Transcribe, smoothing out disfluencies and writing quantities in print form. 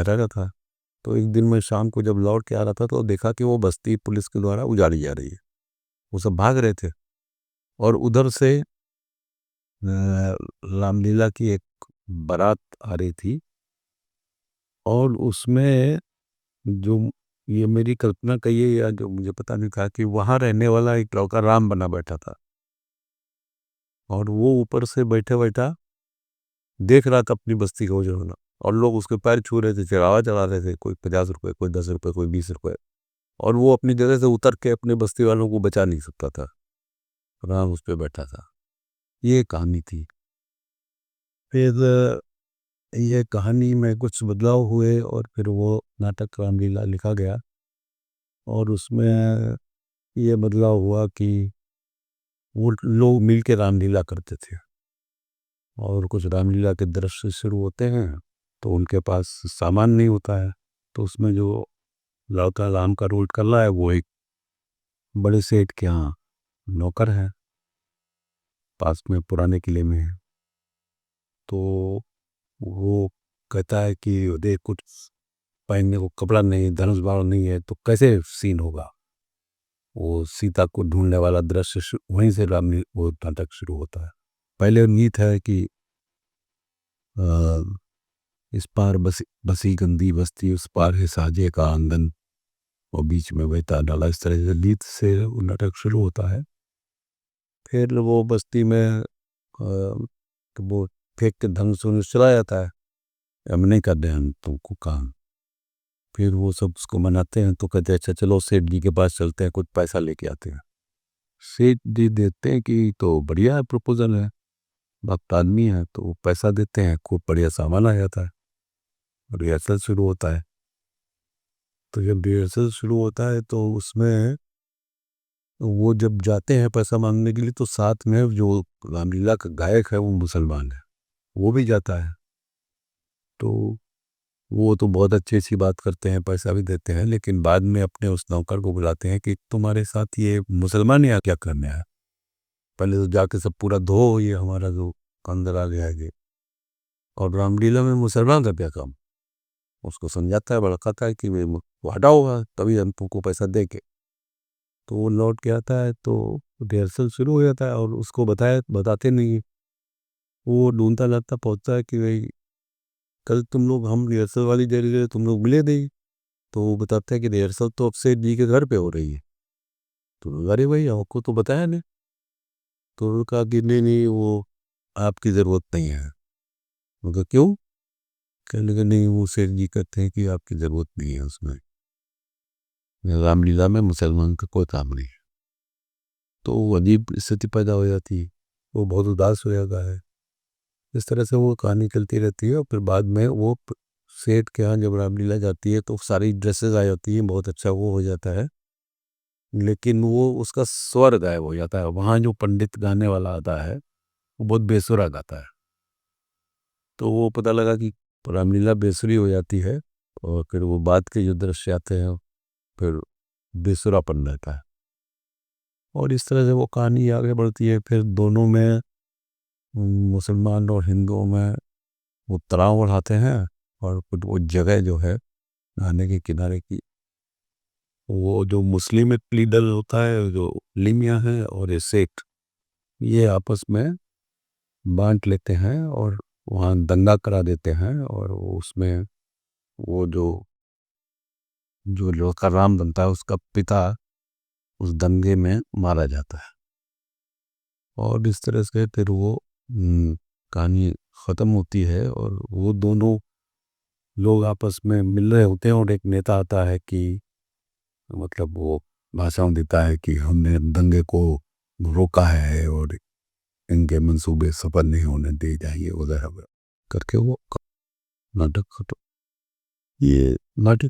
रहा था। तो एक दिन मैं शाम को जब लौट के आ रहा था तो देखा कि वो बस्ती पुलिस के द्वारा उजाड़ी जा रही है। वो सब भाग रहे थे और उधर से रामलीला की एक बारात आ रही थी और उसमें जो ये मेरी कल्पना कहिए या जो मुझे पता नहीं था कि वहाँ रहने वाला एक लड़का राम बना बैठा था और वो ऊपर से बैठे बैठा देख रहा था अपनी बस्ती का उजड़ना और लोग उसके पैर छू रहे थे, चढ़ावा चढ़ा रहे थे, कोई 50 रुपए, कोई 10 रुपए, कोई 20 रुपए, और वो अपनी जगह से उतर के अपने बस्ती वालों को बचा नहीं सकता था। राम उस पर बैठा था। ये कहानी थी। फिर ये कहानी में कुछ बदलाव हुए और फिर वो नाटक रामलीला लिखा गया और उसमें ये बदलाव हुआ कि वो लोग मिल के रामलीला करते थे और कुछ रामलीला के दृश्य शुरू होते हैं तो उनके पास सामान नहीं होता है, तो उसमें जो लड़का राम का रोल कर रहा है वो एक बड़े सेठ के यहाँ नौकर है, पास में पुराने किले में है। तो वो कहता है कि देख कुछ पहनने को कपड़ा नहीं, धनुष बाण नहीं है, तो कैसे सीन होगा। वो सीता को ढूंढने वाला दृश्य वहीं से वो नाटक शुरू होता है। पहले नीत है कि इस पार बसी गंदी बस्ती, उस पार है साजे का आंगन, और बीच में बहता डाला। इस तरह से गीत से वो नाटक शुरू होता है। फिर वो बस्ती में वो फेंक के धनुष वनुष चला जाता है, हम नहीं कर रहे हम तुमको काम। फिर वो सब उसको मनाते हैं तो कहते हैं अच्छा चलो सेठ जी के पास चलते हैं, कुछ पैसा लेके आते हैं। सेठ जी देते हैं कि तो बढ़िया है, प्रपोजल है, भक्त आदमी है, तो वो पैसा देते हैं, खूब बढ़िया सामान आ जाता है। रिहर्सल शुरू होता है। तो जब रिहर्सल शुरू होता है तो उसमें वो जब जाते हैं पैसा मांगने के लिए तो साथ में जो रामलीला का गायक है वो मुसलमान है, वो भी जाता है। तो वो तो बहुत अच्छी सी बात करते हैं, पैसा भी देते हैं, लेकिन बाद में अपने उस नौकर को बुलाते हैं कि तुम्हारे साथ ये मुसलमान यहाँ क्या करने आया, पहले तो जाके सब पूरा धो, ये हमारा जो अंदर आ गया है। और रामलीला में मुसलमान का क्या काम। उसको समझाता है, भड़काता है कि वो हटा होगा तभी हम तुमको पैसा दे के। तो वो लौट के आता है तो रिहर्सल शुरू हो जाता है और उसको बताते नहीं। वो ढूंढता लाता पहुंचता है कि भाई कल तुम लोग हम रिहर्सल वाली जगह तुम लोग मिले नहीं। तो वो बताता है कि रिहर्सल तो अक्षय जी के घर पे हो रही है। तो अरे भाई आपको तो बताया नहीं। तो उन्होंने कहा कि नहीं नहीं वो आपकी ज़रूरत नहीं है। उनका क्यों। कहने लगे नहीं वो सेठ जी कहते हैं कि आपकी ज़रूरत नहीं है उसमें, रामलीला में मुसलमान का कोई काम नहीं है। तो वो अजीब स्थिति पैदा हो जाती है, वो बहुत उदास हो जाता है। इस तरह से वो कहानी चलती रहती है और फिर बाद में वो सेठ के यहाँ जब रामलीला जाती है तो सारी ड्रेसेस आ जाती हैं, बहुत अच्छा वो हो जाता है। लेकिन वो उसका स्वर गायब हो जाता है। वहाँ जो पंडित गाने वाला आता है वो बहुत बेसुरा गाता है। तो वो पता लगा कि रामलीला बेसुरी हो जाती है और फिर वो बाद के जो दृश्य आते हैं फिर बेसुरापन रहता है। और इस तरह से वो कहानी आगे बढ़ती है। फिर दोनों में मुसलमान और हिंदुओं में वो तनाव बढ़ाते हैं और फिर वो जगह जो है नहाने के किनारे की, वो जो मुस्लिम लीडर होता है जो लिमिया है और ये सेठ, ये आपस में बांट लेते हैं और वहाँ दंगा करा देते हैं। और वो उसमें वो जो जो लड़का राम बनता है उसका पिता उस दंगे में मारा जाता है। और इस तरह से फिर वो कहानी ख़त्म होती है और वो दोनों लोग आपस में मिल रहे होते हैं और एक नेता आता है कि मतलब वो भाषण देता है कि हमने दंगे को रोका है और इनके मंसूबे सफल नहीं होने दे जाएंगे वगैरह वगैरह करके वो नाटक खत्म। ये नाटक